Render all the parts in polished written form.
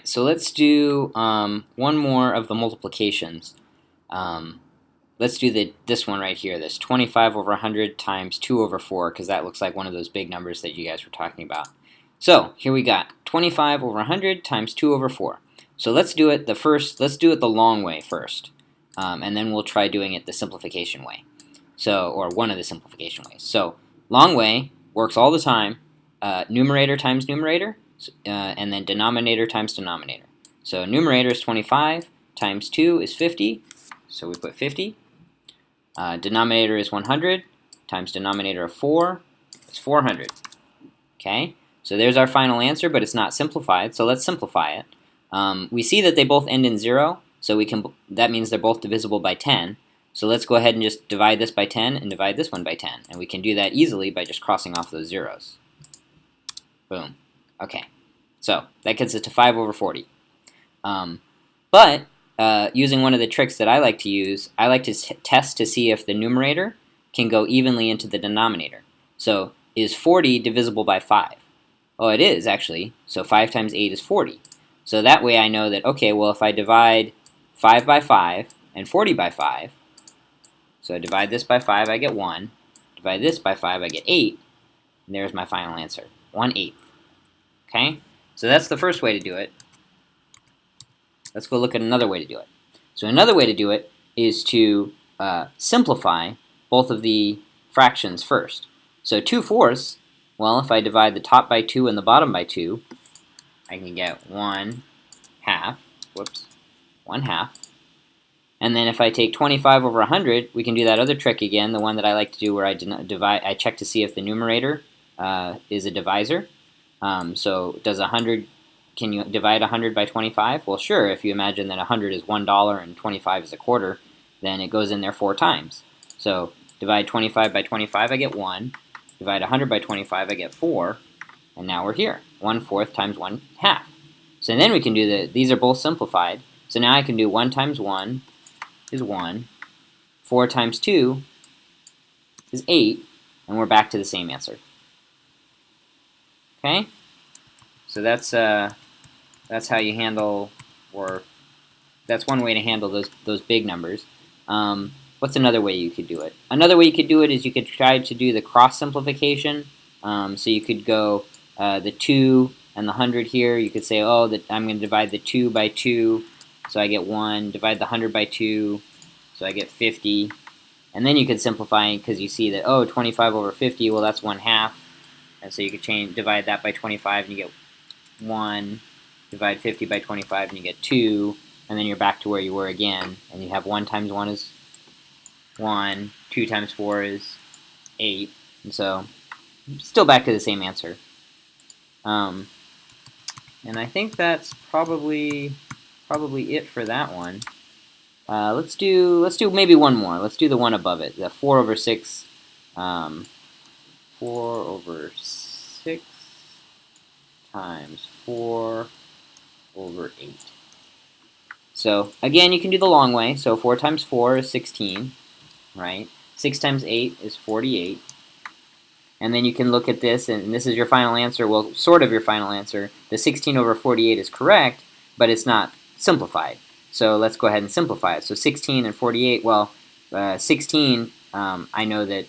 so let's do one more of the multiplications. Um, let's do this one right here, this 25 over 100 times 2 over 4, because that looks like one of those big numbers that you guys were talking about. So here we got 25 over 100 times 2 over 4. So let's do it the long way first, and then we'll try doing it the simplification way. So, or one of the simplification ways. So long way works all the time. Numerator times numerator, and then denominator times denominator. So numerator is 25 times 2 is 50, so we put 50. Denominator is 100 times denominator of 4 is 400. Okay, so there's our final answer, but it's not simplified, so let's simplify it. We see that they both end in 0, so that means they're both divisible by 10. So let's go ahead and just divide this by 10 and divide this one by 10. And we can do that easily by just crossing off those zeros. Boom. Okay, so that gets us to 5 over 40. But using one of the tricks that I like to use, I like to test to see if the numerator can go evenly into the denominator. So is 40 divisible by 5? Oh, it is, actually. So 5 times 8 is 40. So that way I know that, okay, well, if I divide 5 by 5 and 40 by 5, so I divide this by 5, I get 1. Divide this by 5, I get 8. And there's my final answer, 1/8. Okay? So that's the first way to do it. Let's go look at another way to do it. So another way to do it is to simplify both of the fractions first. So 2/4, well, if I divide the top by 2 and the bottom by 2, I can get 1/2. Whoops. 1/2. And then if I take 25 over 100, we can do that other trick again, the one that I like to do where I check to see if the numerator is a divisor. So does 100, can you divide 100 by 25? Well, sure, if you imagine that 100 is $1 and 25 is a quarter, then it goes in there 4 times. So divide 25 by 25, I get 1. Divide 100 by 25, I get 4. And now we're here, 1/4 times 1/2. So then we can do these are both simplified. So now I can do 1 times 1 is 1. 4 times 2 is 8. And we're back to the same answer. Okay? So that's how you handle, or that's one way to handle those big numbers. What's another way you could do it? Another way you could do it is you could try to do the cross simplification. So you could go the 2 and the 100 here. You could say, oh, I'm going to divide the 2 by 2, so I get 1. Divide the 100 by 2, so I get 50. And then you could simplify because you see that, oh, 25 over 50, well, that's 1/2. And so you could divide that by 25 and you get 1. Divide 50 by 25 and you get 2. And then you're back to where you were again. And you have 1 times 1 is 1. 2 times 4 is 8. And so still back to the same answer. And I think that's probably it for that one. Let's do maybe one more. Let's do the one above it, the 4 over 6. 4 over 6 times 4 over 8. So again, you can do the long way. So 4 times 4 is 16, right? 6 times 8 is 48. And then you can look at this, and this is your final answer. Well, sort of your final answer. The 16 over 48 is correct, but it's not simplified. So let's go ahead and simplify it. So 16 and 48, well, 16, I know that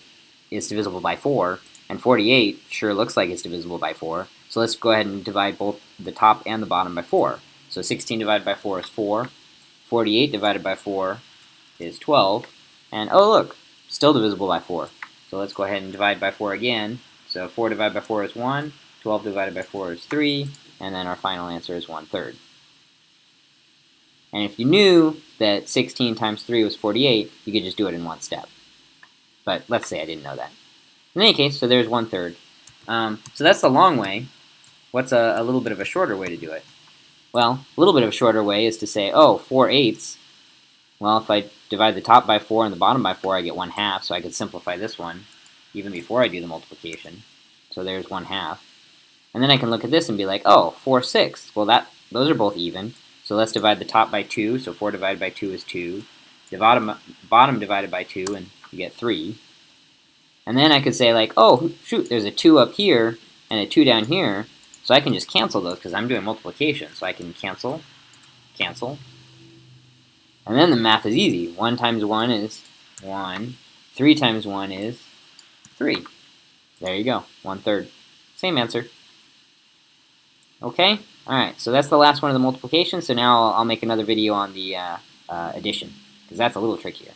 is divisible by 4, and 48 sure looks like it's divisible by 4. So let's go ahead and divide both the top and the bottom by 4. So 16 divided by 4 is 4. 48 divided by 4 is 12. And oh, look, still divisible by 4. So let's go ahead and divide by 4 again. So 4 divided by 4 is 1. 12 divided by 4 is 3. And then our final answer is 1/3. And if you knew that 16 times 3 was 48, you could just do it in one step. But let's say I didn't know that. In any case, so there's 1/3. So that's the long way. What's a little bit of a shorter way to do it? Well, a little bit of a shorter way is to say, oh, 4/8. Well, if I divide the top by 4 and the bottom by 4, I get 1/2, so I could simplify this one even before I do the multiplication. So there's 1/2. And then I can look at this and be like, oh, 4/6. Well, those are both even. So let's divide the top by 2, so 4 divided by 2 is 2. The bottom divided by 2, and you get 3. And then I could say like, oh, shoot, there's a 2 up here and a 2 down here. So I can just cancel those because I'm doing multiplication. So I can cancel, cancel. And then the math is easy. 1 times 1 is 1. 3 times 1 is 3. There you go, 1/3. Same answer. Okay? Alright, so that's the last one of the multiplication. So now I'll make another video on the addition, because that's a little trickier.